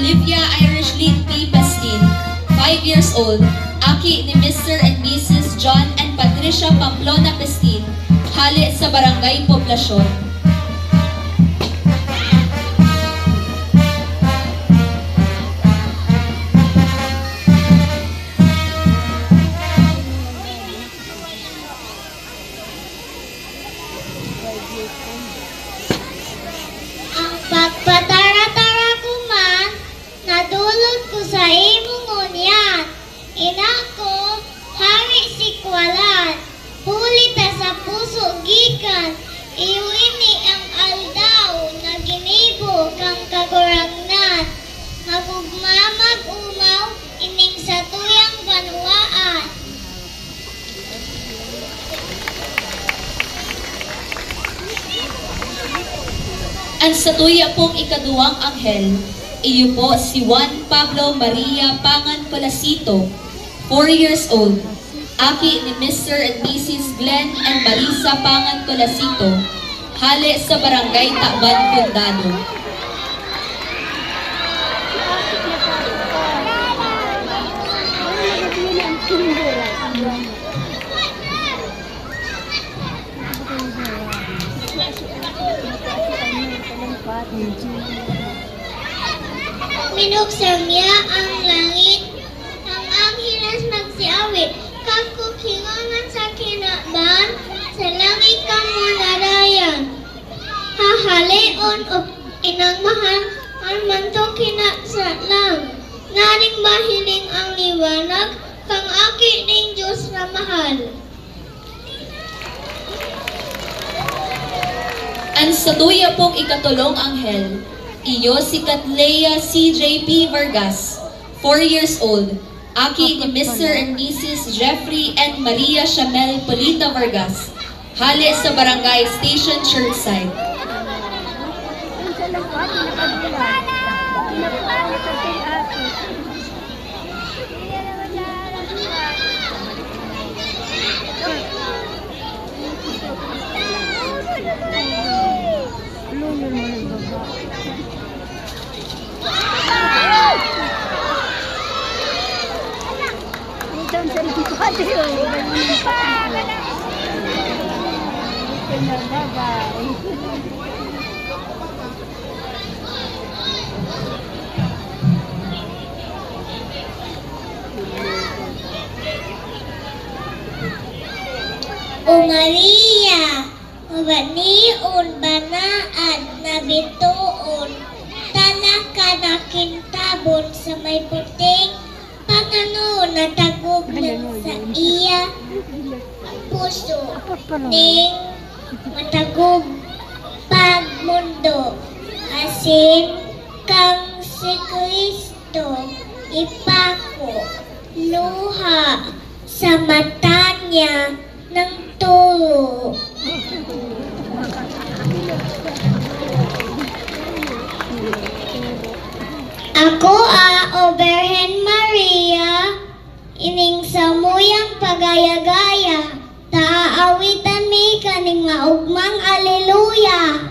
Olivia Irish Lynn P. Pastin, 5 years old, aki ni Mr. and Mrs. John and Patricia Pamplona Pastin, hali sa Barangay Poblasyon. Ang pagpatara-tara ko man, nadulot ko sa imong unyan. Ina ko, hari si kwalan, pulita sa puso gikan, iwini ang aldaw na ginibo kang kaguragnan. Magugmamag umaw, ining sa tuyang banwaan. Ang satuya pong ikaduwang anghel, iyo po si Juan Pablo Maria Pangan Colasito, 4 years old, aki ni Mr. and Mrs. Glenn and Marisa Pangan Colasito, hali sa Barangay Takban, Condado. Minuksan niya ang langit, ang anghilas magsiawit, kakukingongan sa kinaban, sa langit kamo narayan. Hahalion o inang mahal, ang manto kinasa lang. Naring mahiling ang liwanag, kang aki ning Diyos na mahal. Ang satuya pong ikatulong anghel, iyo si Catlea CJP Vargas, 4 years old, aki ni Mr. and Mrs. Jeffrey and Maria Chamel Polita Vargas, hali sa Barangay Station Churchside. O Maria, mabaniun banaad na bituon, tanak ka na kintabon sa may puting, pagano natagog ng sa iya puso, ning matagog pagmundo, asin kang si Kristo, ipako, luha sa mata niya ng turo. Ako o Birhen Maria, ining samuyang pagaya-gaya, taawitan mi kaning maugmang aleluya.